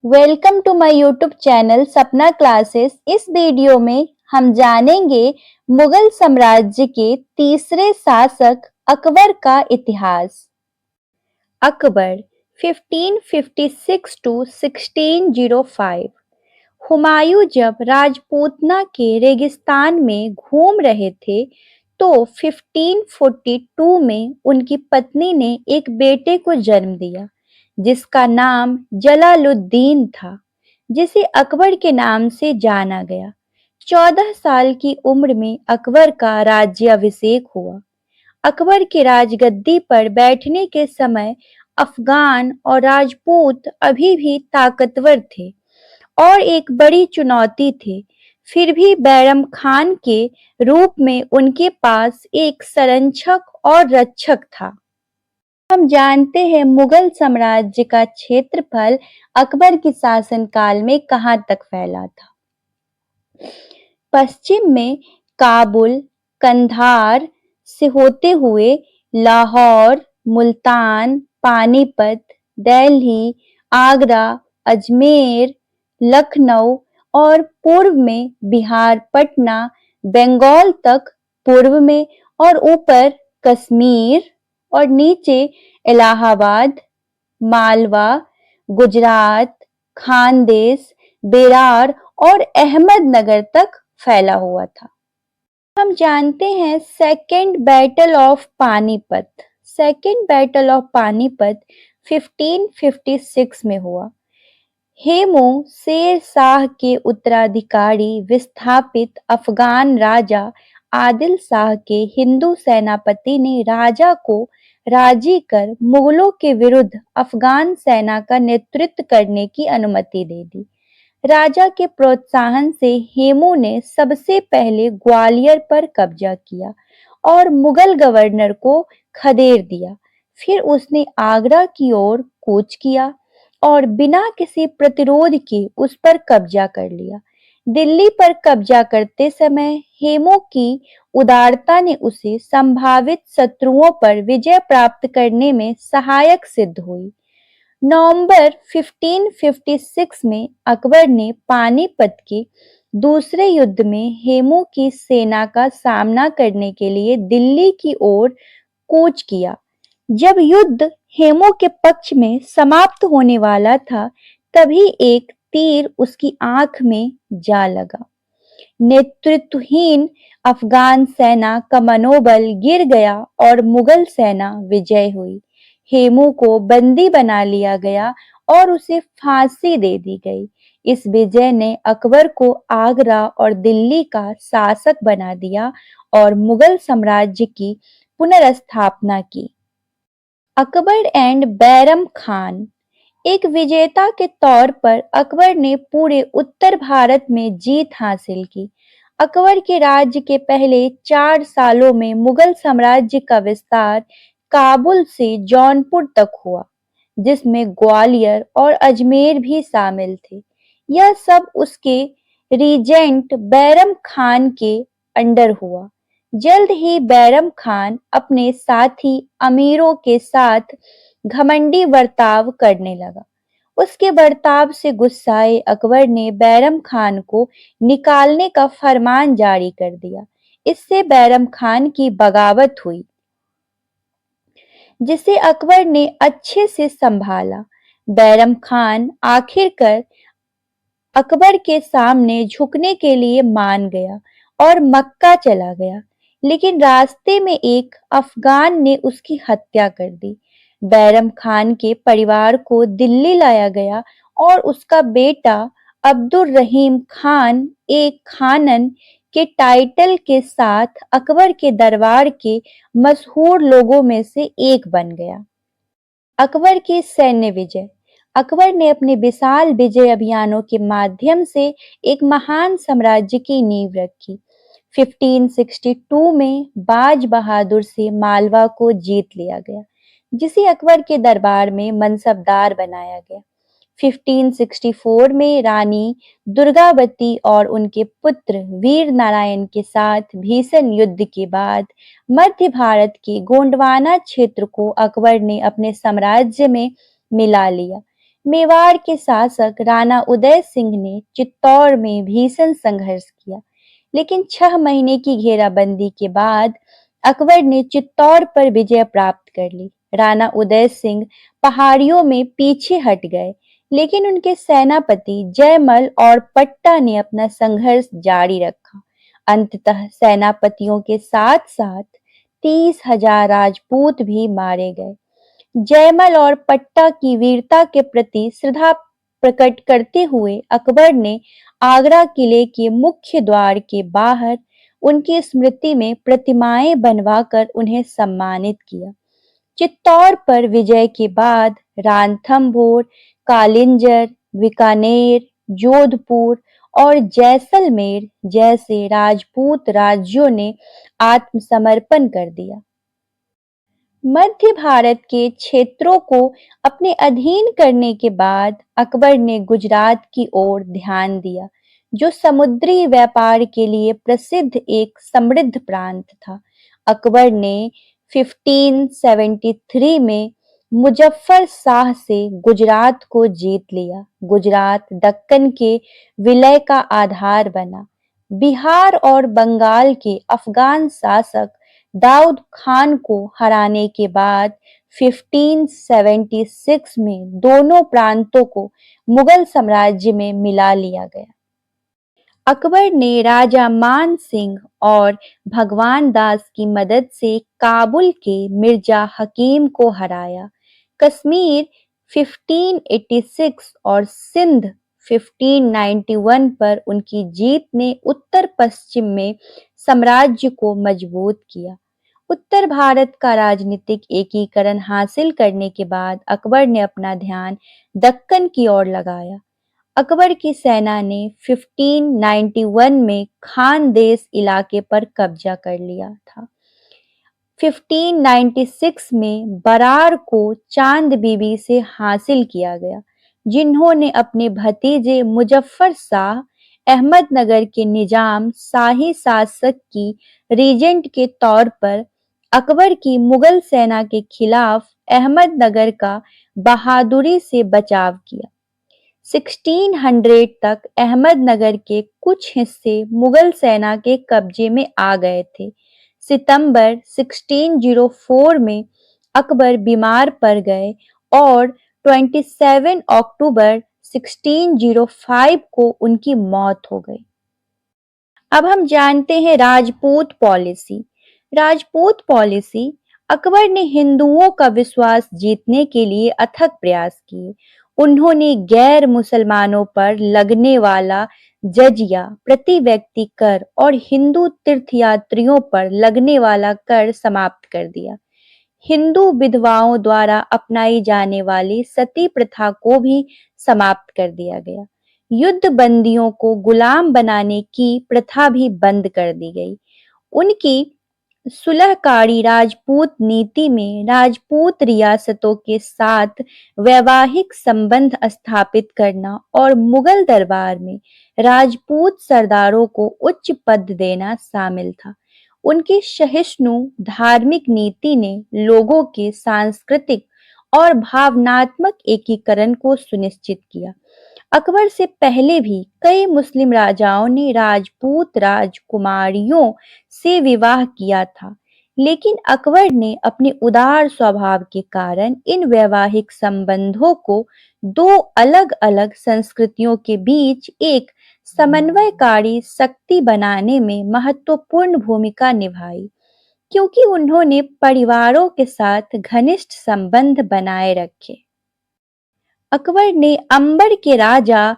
Welcome to my YouTube channel Sapna classes. इस video में हम जानेंगे मुगल साम्राज्य के तीसरे शासक अकबर का इतिहास। अकबर 1556 टू 1605। हुमायूं जब राजपूतना के रेगिस्तान में घूम रहे थे तो 1542 में उनकी पत्नी ने एक बेटे को जन्म दिया जिसका नाम जलालुद्दीन था, जिसे अकबर के नाम से जाना गया। 14 साल की उम्र में अकबर का राज्याभिषेक हुआ। अकबर के राजगद्दी पर बैठने के समय अफगान और राजपूत अभी भी ताकतवर थे और एक बड़ी चुनौती थे। फिर भी बैरम खान के रूप में उनके पास एक संरक्षक और रक्षक था। हम जानते हैं मुगल साम्राज्य का क्षेत्रफल अकबर के शासनकाल में कहां तक फैला था। पश्चिम में काबुल, कंधार से होते हुए लाहौर, मुल्तान, पानीपत, दिल्ली, आगरा, अजमेर, लखनऊ और पूर्व में बिहार, पटना, बंगाल तक पूर्व में, और ऊपर कश्मीर और नीचे इलाहाबाद, मालवा, गुजरात, खानदेश, बेरार और अहमदनगर तक फैला हुआ था। हम जानते हैं second battle of Panipat. Second battle of Panipat 1556 में हुआ। हेमू शेर शाह के उत्तराधिकारी विस्थापित अफगान राजा आदिल शाह के हिंदू सेनापति ने राजा को राजी कर मुगलों के विरुद्ध अफगान सेना का नेतृत्व करने की अनुमति दे दी। राजा के प्रोत्साहन से हेमू ने सबसे पहले ग्वालियर पर कब्जा किया और मुगल गवर्नर को खदेड़ दिया। फिर उसने आगरा की ओर कूच किया और बिना किसी प्रतिरोध के उस पर कब्जा कर लिया। दिल्ली पर कब्जा करते समय हेमू की उदारता ने उसे संभावित शत्रुओं पर विजय प्राप्त करने में सहायक सिद्ध हुई। नवंबर 1556 में अकबर ने पानीपत के दूसरे युद्ध में हेमू की सेना का सामना करने के लिए दिल्ली की ओर कूच किया। जब युद्ध हेमू के पक्ष में समाप्त होने वाला था, तभी एक तीर उसकी आंख में जा लगा। नेतृत्वहीन अफगान सेना का मनोबल गिर गया और मुगल सेना विजय हुई। हेमू को बंदी बना लिया गया और उसे फांसी दे दी गई। इस विजय ने अकबर को आगरा और दिल्ली का शासक बना दिया और मुगल साम्राज्य की पुनर्स्थापना की। अकबर एंड बैरम खान। एक विजेता के तौर पर अकबर ने पूरे उत्तर भारत में जीत हासिल की। अकबर के राज्य के पहले 4 सालों में मुगल साम्राज्य का विस्तार काबुल से जौनपुर तक हुआ, जिसमें ग्वालियर और अजमेर भी शामिल थे। यह सब उसके रीजेंट बैरम खान के अंडर हुआ। जल्द ही बैरम खान अपने साथी अमीरों के साथ घमंडी बर्ताव करने लगा। उसके बर्ताव से गुस्साए अकबर ने बैरम खान को निकालने का फरमान जारी कर दिया। इससे बैरम खान की बगावत हुई, जिसे अकबर ने अच्छे से संभाला। बैरम खान आखिरकार अकबर के सामने झुकने के लिए मान गया और मक्का चला गया, लेकिन रास्ते में एक अफगान ने उसकी हत्या कर दी। बैरम खान के परिवार को दिल्ली लाया गया और उसका बेटा अब्दुल रहीम खान एक खानन के टाइटल के साथ अकबर के दरबार के मशहूर लोगों में से एक बन गया। अकबर की सैन्य विजय। अकबर ने अपने विशाल विजय अभियानों के माध्यम से एक महान साम्राज्य की नींव रखी। 1562 में बाज बहादुर से मालवा को जीत लिया गया, जिसे अकबर के दरबार में मनसबदार बनाया गया। 1564 में रानी दुर्गावती और उनके पुत्र वीर नारायण के साथ भीषण युद्ध के बाद मध्य भारत के गोंडवाना क्षेत्र को अकबर ने अपने साम्राज्य में मिला लिया। मेवाड़ के शासक राणा उदय सिंह ने चित्तौड़ में भीषण संघर्ष किया, लेकिन 6 महीने की घेराबंदी के बाद अकबर ने चित्तौड़ पर विजय प्राप्त कर ली। राणा उदय सिंह पहाड़ियों में पीछे हट गए, लेकिन उनके सेनापति जयमल और पट्टा ने अपना संघर्ष जारी रखा। अंततः सेनापतियों के साथ साथ 30,000 राजपूत भी मारे गए। जयमल और पट्टा की वीरता के प्रति श्रद्धा प्रकट करते हुए अकबर ने आगरा किले के मुख्य द्वार के बाहर उनकी स्मृति में प्रतिमाएं बनवाकर उन्हें सम्मानित किया। चित्तौड़ पर विजय के बाद रणथंभौर, कालिंजर, बीकानेर, जोधपुर और जैसलमेर जैसे राजपूत राज्यों ने आत्मसमर्पण कर दिया। मध्य भारत के क्षेत्रों को अपने अधीन करने के बाद अकबर ने गुजरात की ओर ध्यान दिया, जो समुद्री व्यापार के लिए प्रसिद्ध एक समृद्ध प्रांत था। अकबर ने 1573 में मुजफ्फर शाह से गुजरात को जीत लिया। गुजरात दक्कन के विलय का आधार बना। बिहार और बंगाल के अफगान शासक दाऊद खान को हराने के बाद 1576 में दोनों प्रांतों को मुगल साम्राज्य में मिला लिया गया। अकबर ने राजा मान सिंह और भगवान दास की मदद से काबुल के मिर्जा हकीम को हराया। कश्मीर 1586 और सिंध 1591 पर उनकी जीत ने उत्तर पश्चिम में साम्राज्य को मजबूत किया। उत्तर भारत का राजनीतिक एकीकरण हासिल करने के बाद अकबर ने अपना ध्यान दक्कन की ओर लगाया। अकबर की सेना ने 1591 में खानदेश इलाके पर कब्जा कर लिया था। 1596 में बरार को चांद बीबी से हासिल किया गया, जिन्होंने अपने भतीजे मुजफ्फर शाह अहमदनगर के निजाम शाही शासक की रीजेंट के तौर पर अकबर की मुगल सेना के खिलाफ अहमदनगर का बहादुरी से बचाव किया। 1600 तक अहमदनगर के कुछ हिस्से मुगल सेना के कब्जे में आ गए थे। सितंबर 1604 में अकबर बीमार पड़ गए और 27 अक्टूबर 1605 को उनकी मौत हो गई। अब हम जानते हैं राजपूत पॉलिसी। राजपूत पॉलिसी अकबर ने हिंदुओं का विश्वास जीतने के लिए अथक प्रयास किए। उन्होंने गैर मुसलमानों पर लगने वाला जजिया, प्रति व्यक्ति कर और हिंदू तीर्थयात्रियों पर लगने वाला कर समाप्त कर दिया। हिंदू विधवाओं द्वारा अपनाई जाने वाली सती प्रथा को भी समाप्त कर दिया गया। युद्ध बंदियों को गुलाम बनाने की प्रथा भी बंद कर दी गई। उनकी सुलहकारी राजपूत नीति में राजपूत रियासतों के साथ वैवाहिक संबंध स्थापित करना और मुगल दरबार में राजपूत सरदारों को उच्च पद देना शामिल था। उनकी सहिष्णु धार्मिक नीति ने लोगों के सांस्कृतिक और भावनात्मक एकीकरण को सुनिश्चित किया। अकबर से पहले भी कई मुस्लिम राजाओं ने राजपूत राजकुमारियों से विवाह किया था, लेकिन अकबर ने अपने उदार स्वभाव के कारण इन वैवाहिक संबंधों को दो अलग-अलग संस्कृतियों के बीच एक समन्वयकारी शक्ति बनाने में महत्वपूर्ण भूमिका निभाई, क्योंकि उन्होंने परिवारों के साथ घनिष्ठ संबंध बनाए रखे। अकबर ने अंबर के राजा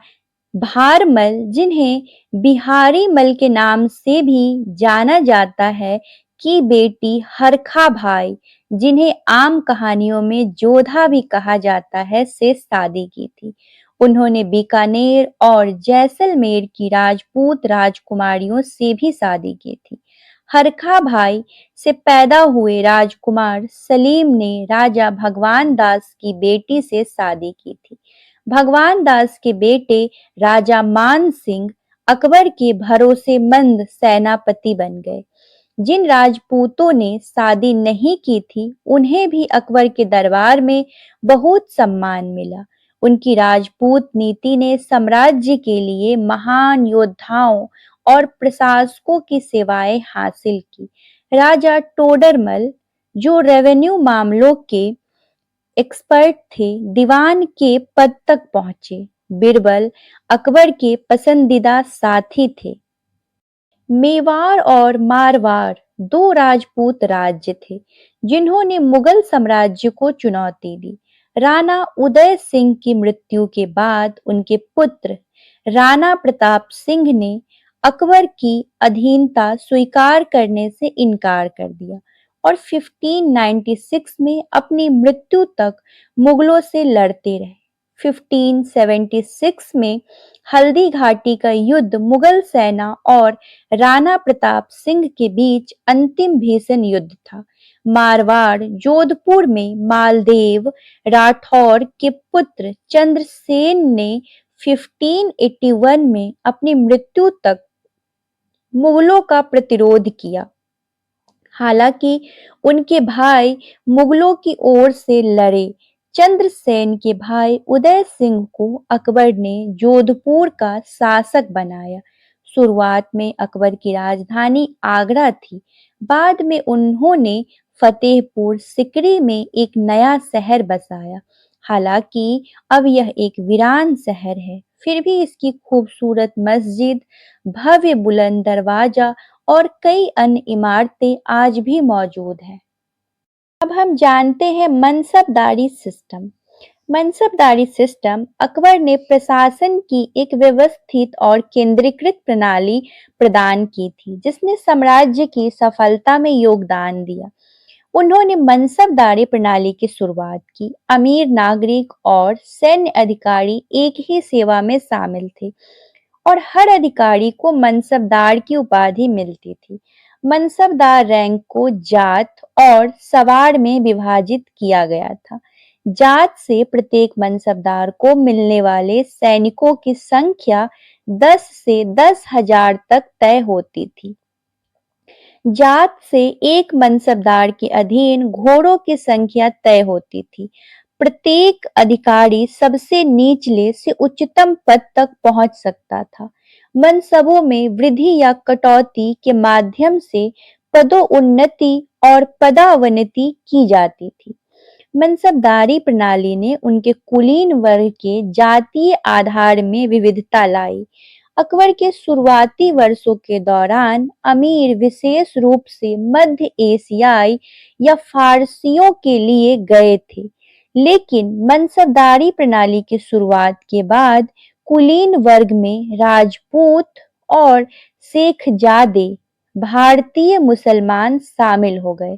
भारमल, जिन्हें बिहारी मल के नाम से भी जाना जाता है, की बेटी हरखा भाई, जिन्हें आम कहानियों में जोधा भी कहा जाता है, से शादी की थी। उन्होंने बीकानेर और जैसलमेर की राजपूत राजकुमारियों से भी शादी की थी। हरखा भाई से पैदा हुए राजकुमार सलीम ने राजा भगवान दास की बेटी से शादी की थी। भगवान दास के बेटे राजा मान सिंह अकबर के भरोसेमंद सेनापति बन गए। जिन राजपूतों ने शादी नहीं की थी, उन्हें भी अकबर के दरबार में बहुत सम्मान मिला। उनकी राजपूत नीति ने साम्राज्य के लिए महान योद्धाओं और प्रशासकों की सेवाएं हासिल की। राजा टोडरमल, जो रेवेन्यू मामलों के एक्सपर्ट थे, दीवान के पद तक पहुंचे। बीरबल अकबर के पसंदीदा साथी थे। मेवाड़ और मारवाड़ दो राजपूत राज्य थे जिन्होंने मुगल साम्राज्य को चुनौती दी। राणा उदय सिंह की मृत्यु के बाद उनके पुत्र राणा प्रताप सिंह ने अकबर की अधीनता स्वीकार करने से इनकार कर दिया और 1596 में अपनी मृत्यु तक मुगलों से लड़ते रहे। 1576 में हल्दी घाटी का युद्ध मुगल सेना और राणा प्रताप सिंह के बीच अंतिम भीषण युद्ध था। मारवाड़ जोधपुर में मालदेव राठौर के पुत्र चंद्रसेन ने 1581 में अपनी मृत्यु तक मुगलों का प्रतिरोध किया। हालांकि उनके भाई मुगलों की ओर से लड़े। चंद्रसेन के भाई उदय सिंह को अकबर ने जोधपुर का शासक बनाया। शुरुआत में अकबर की राजधानी आगरा थी। बाद में उन्होंने फतेहपुर सिकरी में एक नया शहर बसाया। हालांकि अब यह एक वीरान शहर है, फिर भी इसकी खूबसूरत मस्जिद, भव्य बुलंद दरवाजा और कई अन्य इमारतें आज भी मौजूद हैं। अब हम जानते हैं मनसबदारी सिस्टम। मनसबदारी सिस्टम अकबर ने प्रशासन की एक व्यवस्थित और केंद्रीकृत प्रणाली प्रदान की थी जिसने साम्राज्य की सफलता में योगदान दिया। उन्होंने मनसबदारी प्रणाली की शुरुआत की। अमीर नागरिक और सैन्य अधिकारी एक ही सेवा में शामिल थे और हर अधिकारी को मनसबदार की उपाधि मिलती थी। मनसबदार रैंक को जात और सवार में विभाजित किया गया था। जात से प्रत्येक मनसबदार को मिलने वाले सैनिकों की संख्या 10 से 10,000 तक तय होती थी। जात से एक मनसबदार के अधीन घोड़ों की संख्या तय होती थी। प्रत्येक अधिकारी सबसे निचले से उच्चतम पद तक पहुंच सकता था। मनसबों में वृद्धि या कटौती के माध्यम से पदोन्नति और पदावनति की जाती थी। मनसबदारी प्रणाली ने उनके कुलीन वर्ग के जातीय आधार में विविधता लाई। अकबर के शुरुआती वर्षों के दौरान अमीर विशेष रूप से मध्य एशियाई या फारसियों के लिए गए थे, लेकिन मनसबदारी प्रणाली की शुरुआत के बाद कुलीन वर्ग में राजपूत और शेखजादे भारतीय मुसलमान शामिल हो गए।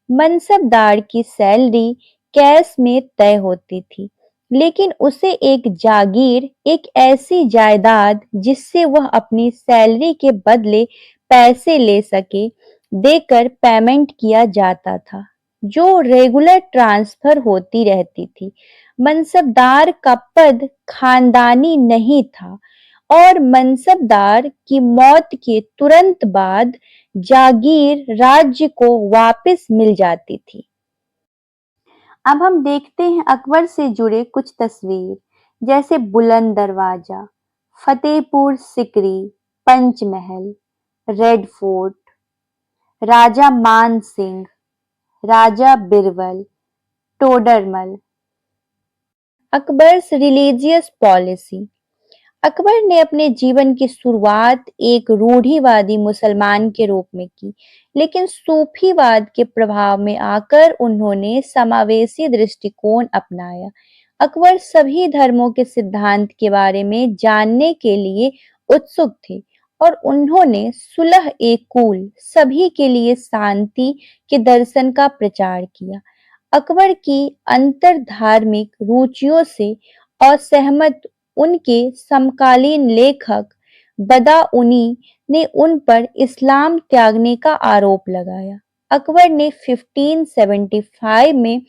मनसबदार की सैलरी कैश में तय होती थी, लेकिन उसे एक जागीर, एक ऐसी जायदाद जिससे वह अपनी सैलरी के बदले पैसे ले सके, देकर पेमेंट किया जाता था, जो रेगुलर ट्रांसफर होती रहती थी। मनसबदार का पद खानदानी नहीं था और मनसबदार की मौत के तुरंत बाद जागीर राज्य को वापस मिल जाती थी। अब हम देखते हैं अकबर से जुड़े कुछ तस्वीर, जैसे Buland Darwaza, Fatehpur Sikri, Panch Mahal, red fort, Raja Man Singh, Raja Birbal, Todarmal. Akbar's religious policy. Akbar ने अपने जीवन की शुरुआत एक रूढ़िवादी मुसलमान के रूप में की, लेकिन सूफीवाद के प्रभाव में आकर उन्होंने समावेशी दृष्टिकोण अपनाया। अकबर सभी धर्मों के सिद्धांत के बारे में जानने के लिए उत्सुक थे और उन्होंने सुलह ए कुल, सभी के लिए शांति के दर्शन का प्रचार किया। अकबर की अंतर धार्मिक रुचियों से असहमत उनके समकालीन लेखक बदाऊनी ने उन पर इस्लाम त्यागने का आरोप लगाया। अकबर ने 1575 में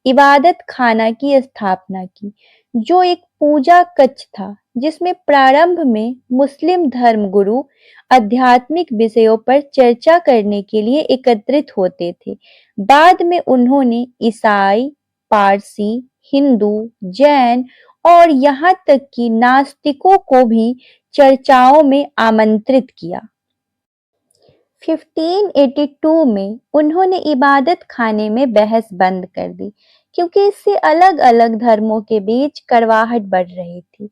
इबादत खाना की स्थापना की, जो एक पूजा कक्ष था जिसमें प्रारंभ में मुस्लिम धर्मगुरु आध्यात्मिक विषयों पर चर्चा करने के लिए एकत्रित होते थे। बाद में उन्होंने ईसाई, पारसी, हिंदू, जैन और यहाँ तक कि नास्तिकों को भी चर्चाओं में आमंत्रित किया। 1582 में उन्होंने इबादत खाने में बहस बंद कर दी क्योंकि इससे अलग-अलग धर्मों के बीच कड़वाहट बढ़ रही थी।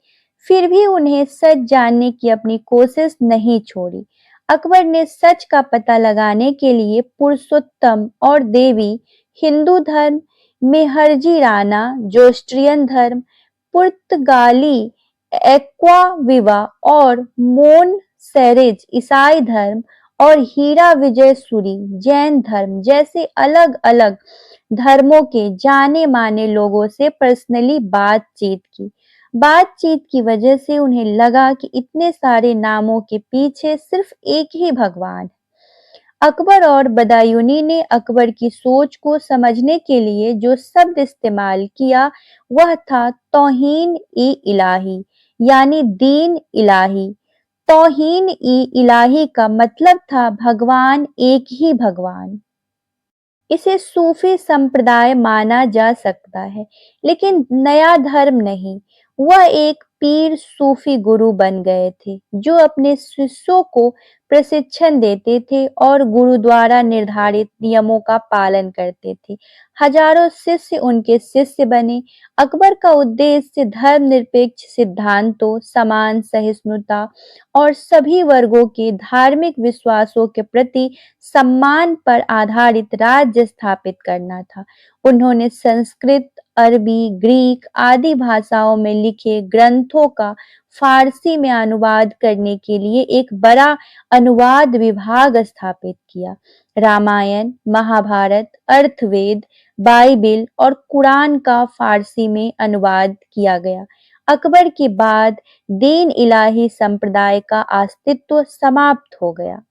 फिर भी उन्हें सच जानने की अपनी कोशिश नहीं छोड़ी। अकबर ने सच का पता लगाने के लिए पुरुषोत्तम और देवी, हिंदू धर्म, मेहरजी राना, जोस्ट्रियन धर्म, पुर्तगाली एक्वा विवा और मोन सेरेज ईसाई धर्म और हीरा विजय सूरी जैन धर्म जैसे अलग-अलग धर्मों के जाने-माने लोगों से पर्सनली बातचीत की। बातचीत की वजह से उन्हें लगा कि इतने सारे नामों के पीछे सिर्फ एक ही भगवान है। अकबर और बदायूनी ने अकबर की सोच को समझने के लिए जो शब्द इस्तेमाल किया वह था तौहीन ई इलाही, यानी दीन इलाही। तौहीन ई इलाही का मतलब था भगवान एक ही भगवान। इसे सूफी संप्रदाय माना जा सकता है, लेकिन नया धर्म नहीं। वह एक पीर सूफी गुरु बन गए थे, जो अपने शिष्यों को प्रशिक्षण देते थे और गुरु द्वारा निर्धारित नियमों का पालन करते थे। हजारों शिष्य उनके शिष्य बने। अकबर का उद्देश्य धर्मनिरपेक्ष सिद्धांतों, समान सहिष्णुता और सभी वर्गों के धार्मिक विश्वासों के प्रति सम्मान पर आधारित राज्य स्थापित करना था। उन्होंने संस्कृत, अरबी, ग्रीक आदि भाषाओं में लिखे ग्रंथों का फारसी में अनुवाद करने के लिए एक बड़ा अनुवाद विभाग स्थापित किया। रामायण, महाभारत, अर्थवेद, बाइबिल और कुरान का फारसी में अनुवाद किया गया। अकबर के बाद दीन इलाही संप्रदाय का अस्तित्व समाप्त हो गया।